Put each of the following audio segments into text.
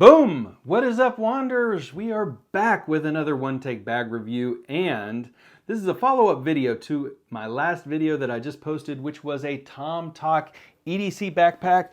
Boom! What is up, Wanderers? We are back with another one-take bag review, and this is a follow-up video to my last video that I just posted, which was a Tomtoc EDC Backpack,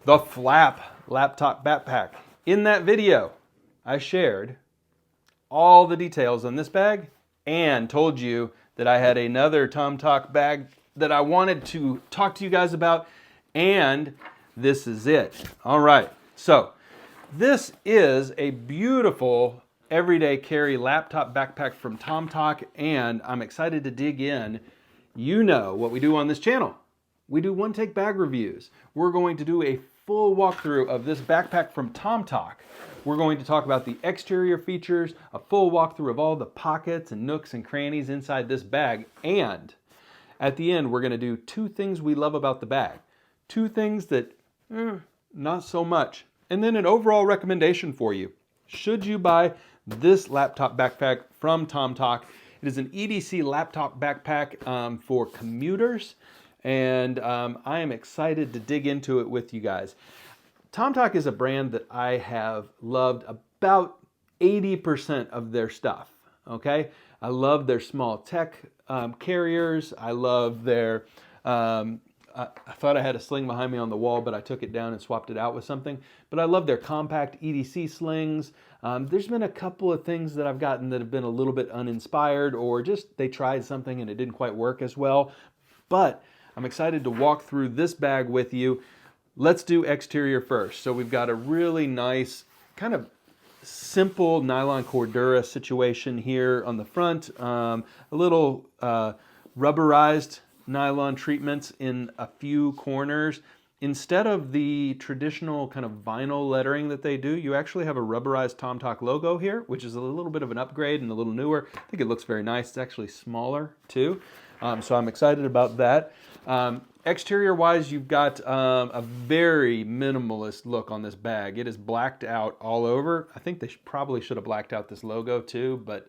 the Flap Laptop Backpack. In that video, I shared all the details on this bag and told you that I had another Tomtoc bag that I wanted to talk to you guys about, and this is it. All right. So this is a beautiful everyday carry laptop backpack from Tomtoc, and I'm excited to dig in. You know what we do on this channel. We do one-take bag reviews. We're going to do a full walkthrough of this backpack from Tomtoc. We're going to talk about the exterior features, a full walkthrough of all the pockets and nooks and crannies inside this bag, and at the end we're going to do two things we love about the bag. Two things that not so much. And then an overall recommendation for you. Should you buy this laptop backpack from Tomtoc? It is an EDC laptop backpack for commuters, and I am excited to dig into it with you guys. Tomtoc is a brand that I have loved about 80% of their stuff, okay? I love their small tech carriers. I love their... I thought I had a sling behind me on the wall, but I took it down and swapped it out with something. But I love their compact EDC slings. There's been a couple of things that I've gotten that have been a little bit uninspired, or just they tried something and it didn't quite work as well. But I'm excited to walk through this bag with you. Let's do exterior first. So we've got a really nice, kind of simple nylon Cordura situation here on the front. A little rubberized nylon treatments in a few corners. Instead of the traditional kind of vinyl lettering that they do, you actually have a rubberized Tomtoc logo here, which is a little bit of an upgrade and a little newer. I think it looks very nice. It's actually smaller too. So I'm excited about that. Exterior wise, you've got a very minimalist look on this bag. It is blacked out all over. I think they probably should have blacked out this logo too, but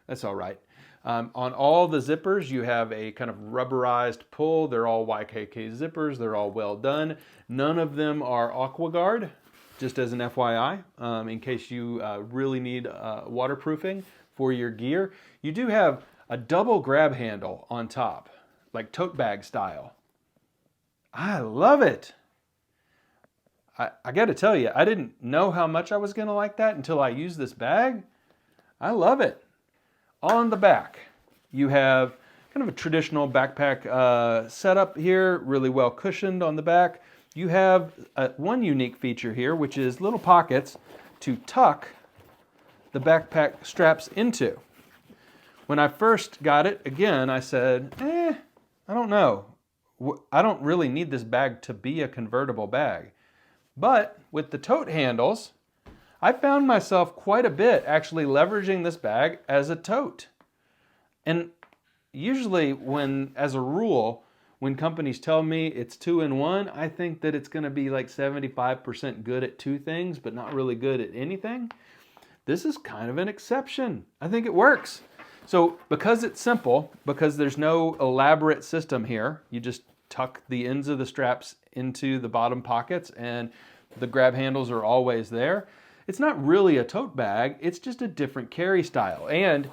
that's all right. On all the zippers, you have a kind of rubberized pull. They're all YKK zippers. They're all well done. None of them are AquaGuard, just as an FYI, in case you really need waterproofing for your gear. You do have a double grab handle on top, like tote bag style. I love it. I got to tell you, I didn't know how much I was going to like that until I used this bag. I love it. On the back, you have kind of a traditional backpack setup here, really well cushioned on the back. You have one unique feature here, which is little pockets to tuck the backpack straps into. When I first got it, again, I said, I don't know. I don't really need this bag to be a convertible bag. But with the tote handles, I found myself quite a bit actually leveraging this bag as a tote. And usually as a rule, when companies tell me it's 2-in-1, I think that it's going to be like 75% good at two things, but not really good at anything. This is kind of an exception. I think it works. So because it's simple, because there's no elaborate system here, you just tuck the ends of the straps into the bottom pockets and the grab handles are always there. It's not really a tote bag, it's just a different carry style. And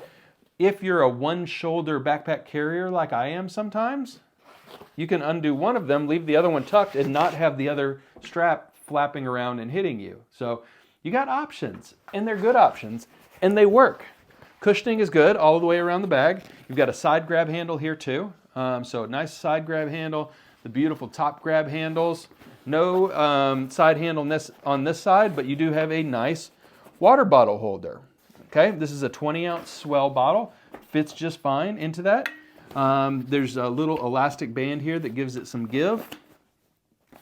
if you're a one-shoulder backpack carrier like I am sometimes, you can undo one of them, leave the other one tucked, and not have the other strap flapping around and hitting you. So you got options, and they're good options, and they work. Cushioning is good all the way around the bag. You've got a side grab handle here too. So nice side grab handle, the beautiful top grab handles. No side handle on this side, but you do have a nice water bottle holder. Okay, this is a 20-ounce swell bottle. Fits just fine into that. There's a little elastic band here that gives it some give.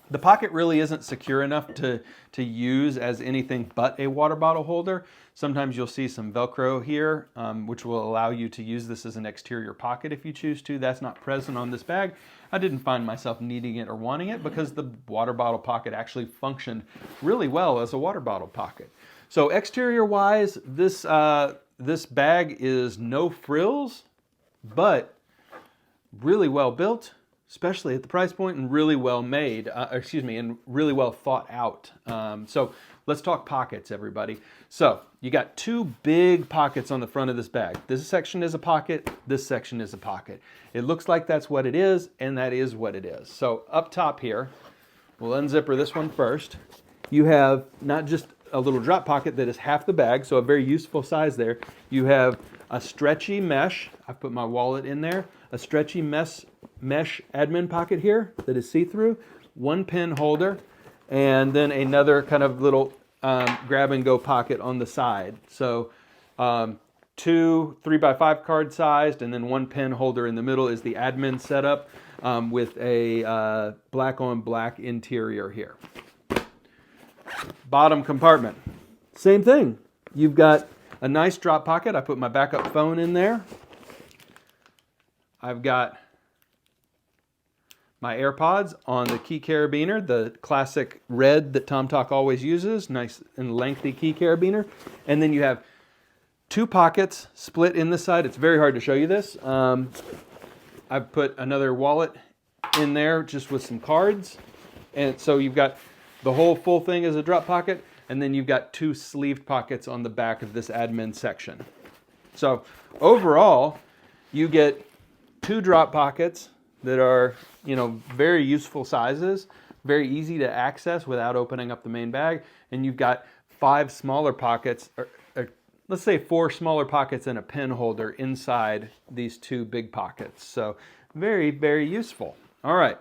The pocket really isn't secure enough to use as anything but a water bottle holder. Sometimes you'll see some Velcro here, which will allow you to use this as an exterior pocket if you choose to. That's not present on this bag. I didn't find myself needing it or wanting it because the water bottle pocket actually functioned really well as a water bottle pocket. So exterior wise, this bag is no frills, but really well built, especially at the price point, and really well made, and really well thought out. So let's talk pockets, everybody. So you got two big pockets on the front of this bag. This section is a pocket, this section is a pocket. It looks like that's what it is, and that is what it is. So up top here, we'll unzipper this one first. You have not just a little drop pocket that is half the bag, so a very useful size there. You have a stretchy mesh, I've put my wallet in there, a stretchy mesh admin pocket here that is see-through, one pen holder, and then another kind of little grab-and-go pocket on the side. So two 3x5 card sized, and then one pen holder in the middle is the admin setup with a black on black interior here. Bottom compartment, same thing. You've got a nice drop pocket. I put my backup phone in there. I've got my AirPods on the key carabiner, the classic red that Tomtoc always uses, nice and lengthy key carabiner. And then you have two pockets split in the side. It's very hard to show you this. I've put another wallet in there just with some cards. And so you've got the whole full thing as a drop pocket, and then you've got two sleeved pockets on the back of this admin section. So overall, you get two drop pockets that are, very useful sizes, very easy to access without opening up the main bag, and you've got five smaller pockets, or let's say four smaller pockets and a pen holder inside these two big pockets. So very, very useful. All right,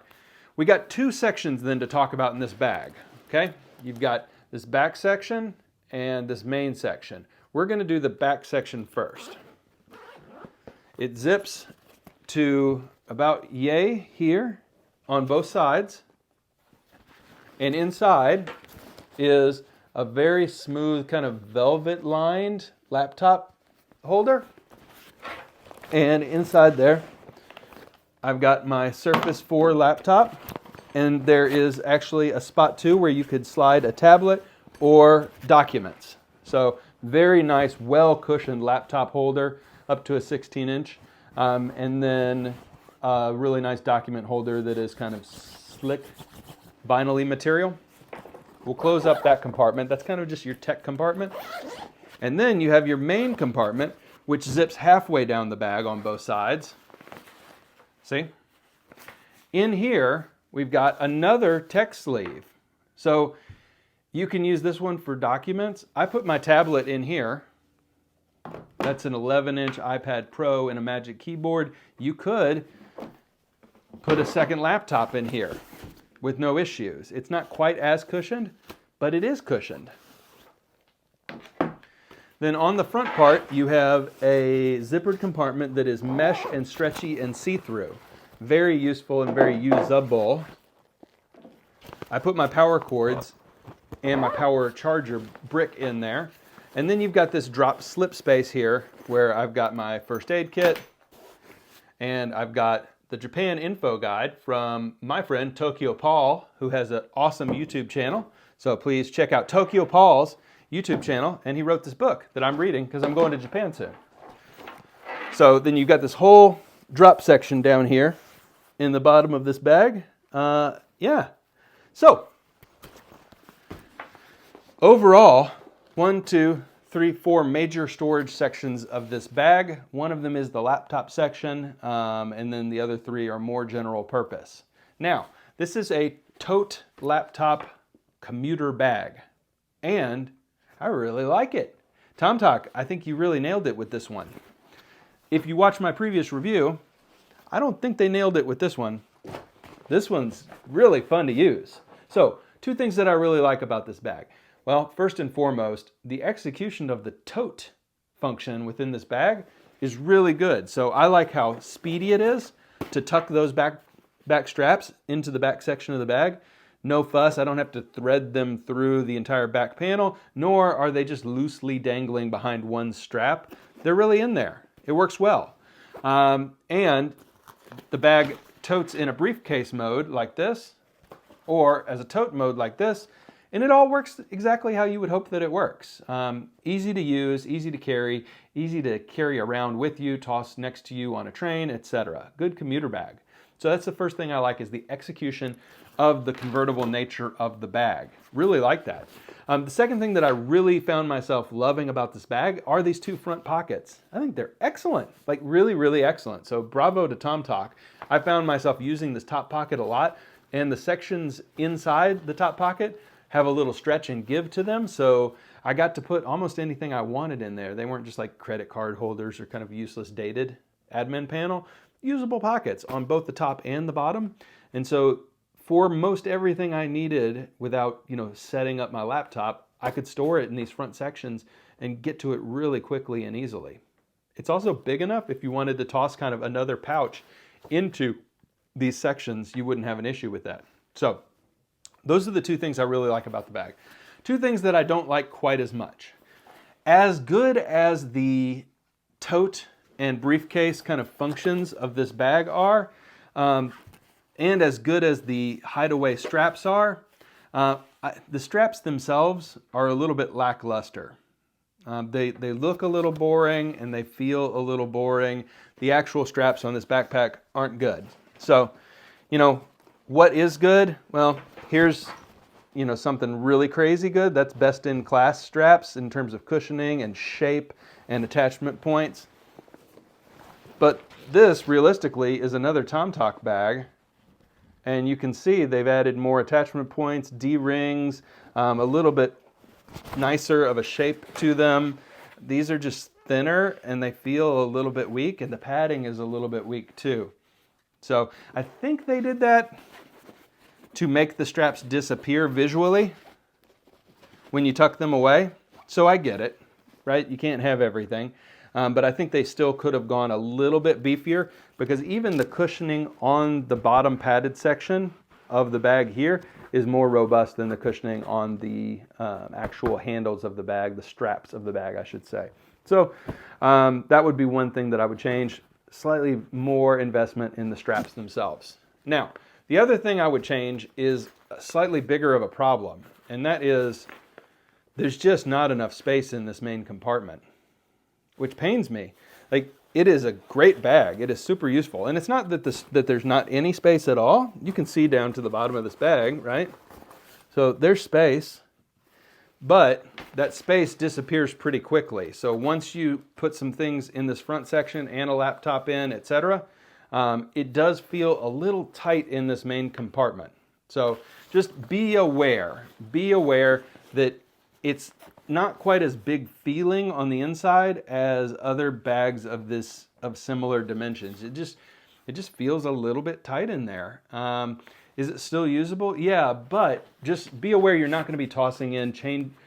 we got two sections then to talk about in this bag. Okay, you've got this back section and this main section. We're going to do the back section first. It zips to about yay here on both sides, and inside is a very smooth kind of velvet lined laptop holder, and inside there I've got my Surface 4 laptop. And there is actually a spot too where you could slide a tablet or documents. So very nice, well-cushioned laptop holder up to a 16-inch. And then a really nice document holder that is kind of slick vinyl-y material. We'll close up that compartment. That's kind of just your tech compartment. And then you have your main compartment, which zips halfway down the bag on both sides. See? In here, we've got another tech sleeve. So you can use this one for documents. I put my tablet in here. That's an 11-inch iPad Pro and a Magic Keyboard. You could put a second laptop in here with no issues. It's not quite as cushioned, but it is cushioned. Then on the front part, you have a zippered compartment that is mesh and stretchy and see-through. Very useful and very usable. I put my power cords and my power charger brick in there. And then you've got this drop slip space here where I've got my first aid kit, and I've got the Japan info guide from my friend Tokyo Paul, who has an awesome YouTube channel. So please check out Tokyo Paul's YouTube channel, and he wrote this book that I'm reading because I'm going to Japan soon. So then you've got this whole drop section down here in the bottom of this bag. So overall, 1, 2, 3, 4 major storage sections of this bag. One of them is the laptop section, and then the other 3 are more general purpose. Now, this is a tote laptop commuter bag, and I really like it. Tomtoc, I think you really nailed it with this one. If you watch my previous review, I don't think they nailed it with this one. This one's really fun to use. So, 2 things that I really like about this bag. Well, first and foremost, the execution of the tote function within this bag is really good. So I like how speedy it is to tuck those back straps into the back section of the bag. No fuss, I don't have to thread them through the entire back panel, nor are they just loosely dangling behind one strap. They're really in there. It works well. And the bag totes in a briefcase mode like this, or as a tote mode like this, and it all works exactly how you would hope that it works. Easy to use, easy to carry around with you, toss next to you on a train, etc. Good commuter bag. So that's the first thing I like, is the execution of the convertible nature of the bag. Really like that. The second thing that I really found myself loving about this bag are these two front pockets. I think they're excellent, like really, really excellent. So bravo to Tomtoc. I found myself using this top pocket a lot, and the sections inside the top pocket have a little stretch and give to them. So I got to put almost anything I wanted in there. They weren't just like credit card holders or kind of useless dated admin panel. Usable pockets on both the top and the bottom. And so for most everything I needed without, setting up my laptop, I could store it in these front sections and get to it really quickly and easily. It's also big enough if you wanted to toss kind of another pouch into these sections, you wouldn't have an issue with that. So those are the two things I really like about the bag. Two things that I don't like quite as much. As good as the tote and briefcase kind of functions of this bag are, and as good as the hideaway straps are, the straps themselves are a little bit lackluster. They look a little boring and they feel a little boring. The actual straps on this backpack aren't good. So, what is good? Well, here's, something really crazy good. That's best in class straps in terms of cushioning and shape and attachment points. But this, realistically, is another Tomtoc bag. And you can see they've added more attachment points, D-rings, a little bit nicer of a shape to them. These are just thinner and they feel a little bit weak, and the padding is a little bit weak too. So I think they did that to make the straps disappear visually when you tuck them away. So I get it, right? You can't have everything. But I think they still could have gone a little bit beefier, because even the cushioning on the bottom padded section of the bag here is more robust than the cushioning on the actual handles of the bag, the straps of the bag, I should say. So that would be one thing that I would change. Slightly more investment in the straps themselves. Now, the other thing I would change is a slightly bigger of a problem, and that is there's just not enough space in this main compartment, which pains me. Like, it is a great bag. It is super useful. And it's not that there's not any space at all. You can see down to the bottom of this bag, right? So there's space, but that space disappears pretty quickly. So once you put some things in this front section and a laptop in, etc., it does feel a little tight in this main compartment. So just be aware that it's not quite as big feeling on the inside as other bags of similar dimensions. It just feels a little bit tight in there. Is it still usable? Yeah, but just be aware you're not going to be tossing in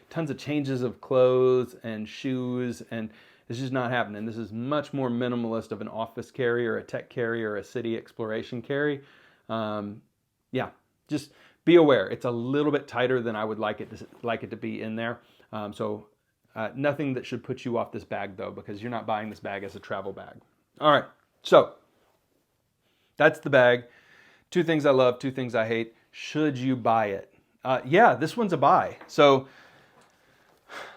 tons of changes of clothes and shoes, and it's just not happening. This is much more minimalist of an office carry or a tech carry or a city exploration carry. Yeah, just be aware. It's a little bit tighter than I would like it to be in there. Nothing that should put you off this bag though, because you're not buying this bag as a travel bag. All right, so that's the bag. Two things I love, two things I hate. Should you buy it? Yeah, this one's a buy. So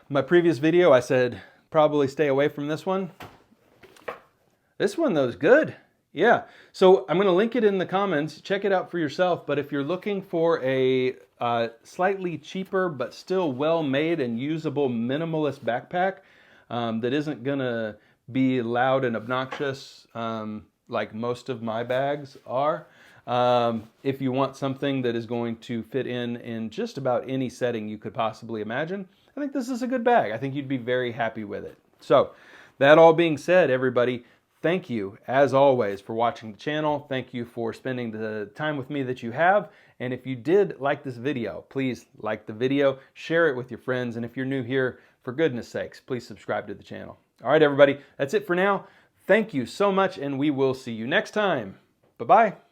my previous video, I said probably stay away from this one. This one though is good. Yeah, so I'm going to link it in the comments. Check it out for yourself. But if you're looking for a slightly cheaper but still well-made and usable minimalist backpack that isn't going to be loud and obnoxious like most of my bags are, if you want something that is going to fit in just about any setting you could possibly imagine, I think this is a good bag. I think you'd be very happy with it. So that all being said, everybody, thank you, as always, for watching the channel. Thank you for spending the time with me that you have. And if you did like this video, please like the video, share it with your friends. And if you're new here, for goodness sakes, please subscribe to the channel. All right, everybody, that's it for now. Thank you so much, and we will see you next time. Bye-bye.